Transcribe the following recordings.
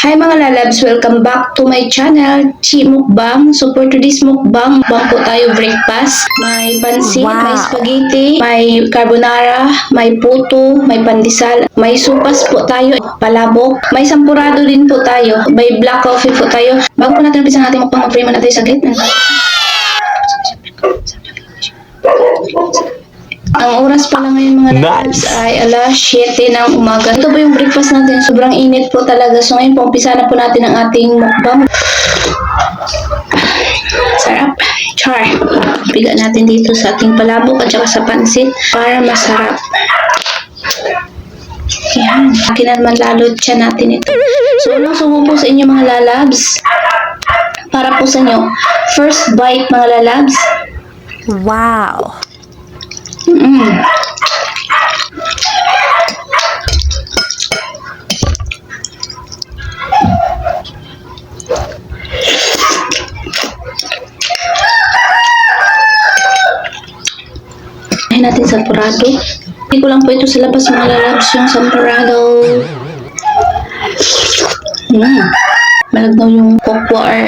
Hi mga lalabs! Welcome back to my channel, Chi Mukbang. So for today's mukbang po tayo breakfast. May pansit, may spaghetti, may carbonara, may puto, may pandesal, may supas po tayo, palabok, may sampurado din po tayo, may black coffee po tayo. Bago po natin umpisa natin mukbang, mag-pray muna tayo saglit. Ang oras pa lang ngayon mga lalabs ay alas 7 ng umaga. Ito po yung breakfast natin. Sobrang init po talaga. So ngayon po, umpisa na po natin ang ating mukbang. Sarap. Char. Piga natin dito sa ating palabok at saka sa pansit para masarap. Yan. Akin naman lalo siya natin ito. So unang subo po sa inyo mga lalabs. Para po sa inyo. First bite mga lalabs. Wow! Natin sampurado. Hindi ko lang po ito sa labas mga lalabs yung sampurado. Malagnaw yung cocoa or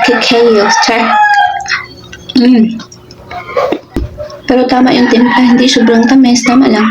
cacao. Pero tama yung timpla, hindi sobrang tamis, tama lang.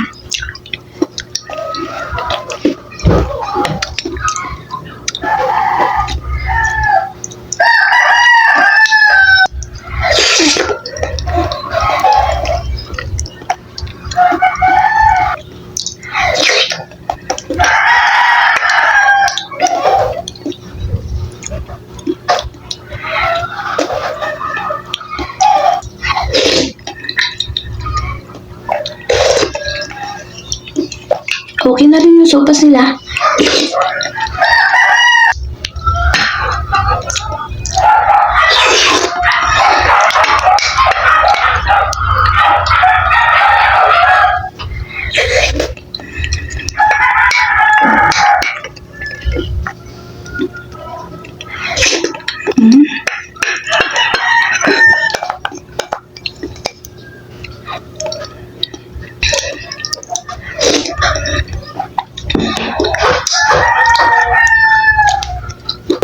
Okay na rin yung sopas nila.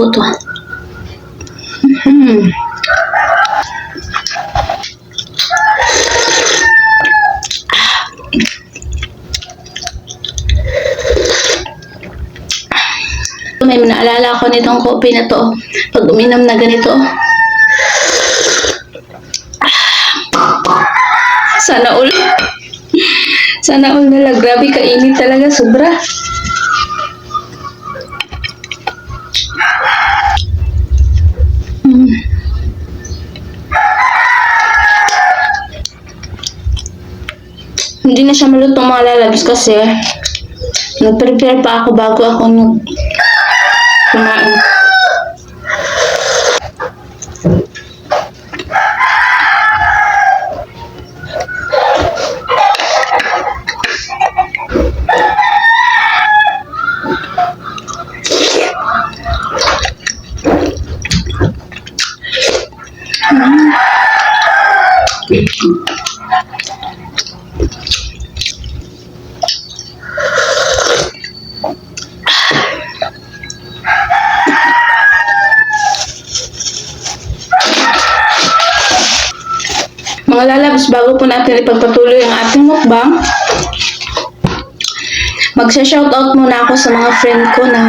Puto. May naalala ko nitong coffee na to. Pag uminom na ganito. Sana all. Sana all nila. Grabe kainit talaga. Sobra. Hindi na siya malutong mga lalabs kasi nag-prepare pa ako bago ako kumain. Mga lalabs, bago po natin ipagpatuloy ang ating mukbang, magsa-shoutout muna ako sa mga friend ko na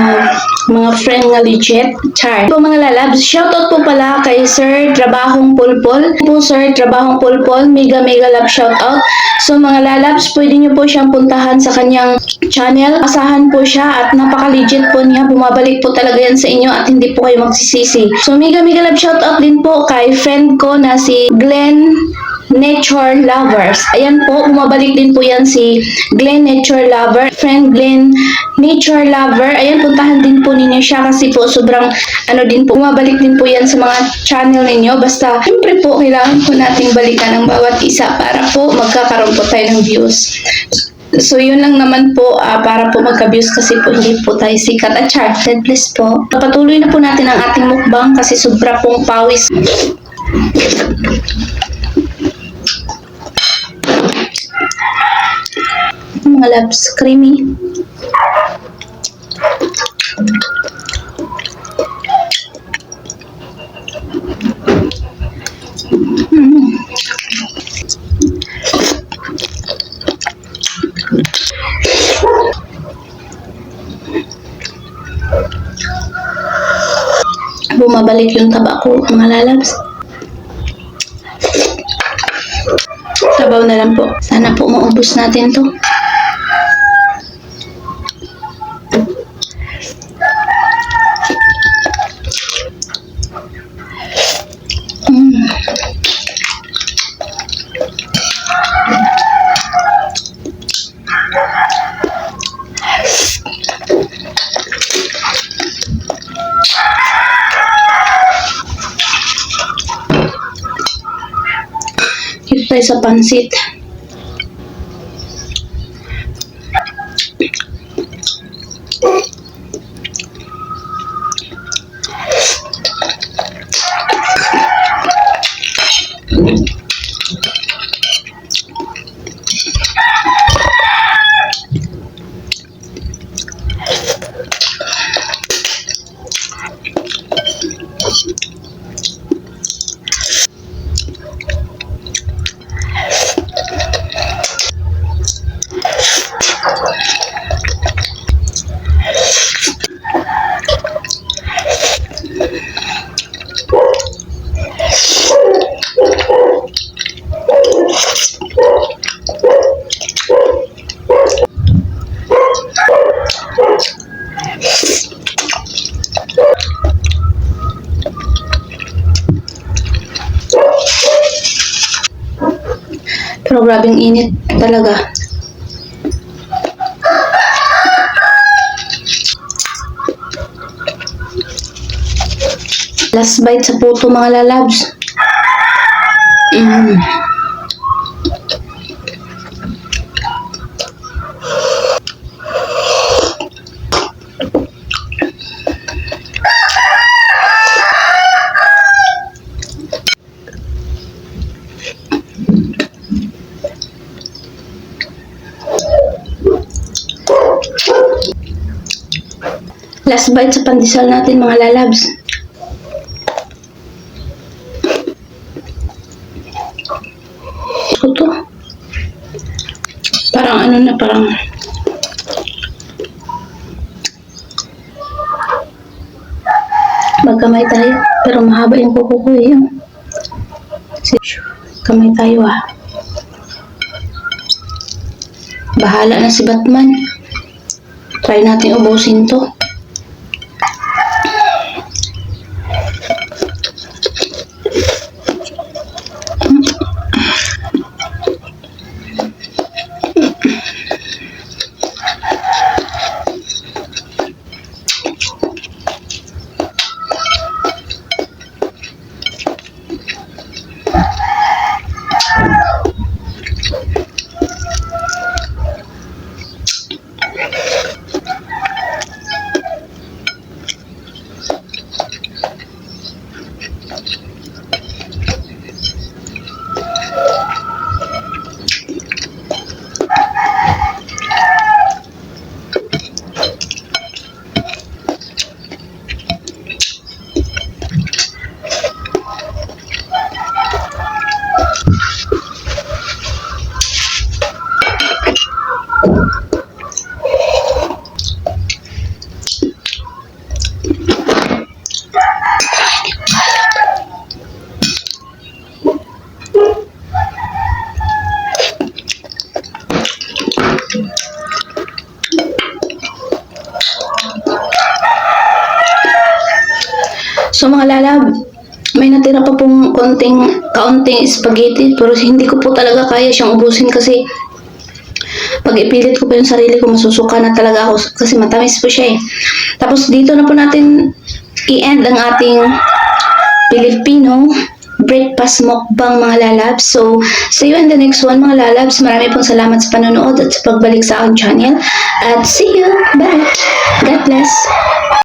nga legit. Char. Po mga lalabs, shoutout po pala kay Sir Trabahong Pulpol. Po Sir Trabahong Pulpol, mega love shoutout. So mga lalabs, pwede nyo po siyang puntahan sa kanyang channel. Asahan po siya at napaka-legit po niya. Bumabalik po talaga yan sa inyo at hindi po kayo magsisisi. So mega love shoutout din po kay friend ko na si Glenn Nature Lovers. Ayan po, bumabalik din po yan si Glenn Nature Lover. Friend Glenn Nature Lover. Ayan, puntahan din po ninyo siya kasi po sobrang din po. Bumabalik din po yan sa mga channel ninyo. Basta, siyempre po, kailangan po nating balikan ang bawat isa para po magkakaroon po tayo ng views. So, yun lang naman po para po magka-views kasi po hindi po tayo sikat at char. Please po. Patuloy na po natin ang ating mukbang kasi sobra pong pawis. Mga labs, creamy. bumabalik yung taba ko, mga lalabs. Sabaw na lang po. Sana po maubos natin to. Dito tayo sa pansit. Pero grabing init talaga. Last bite sa puto, mga lalabs. Last bite sa pandesal natin, mga lalabs. Ito. Parang ano na, parang magkamay tayo. Pero mahaba yung kuko ko eh. Kamay tayo ah. Bahala na si Batman. Try natin ubusin to. So mga lalab, may natira pa pong kaunting spaghetti, pero hindi ko po talaga kaya siyang ubusin kasi pag ipilit ko pa yung sarili ko, masusuka na talaga ako kasi matamis po siya eh. Tapos dito na po natin i-end ang ating Filipino breakfast mukbang, mga lalabs. So, see you in the next one, mga lalabs. Marami pong salamat sa panonood at sa pagbalik sa aking channel. At see you. Bye. God bless.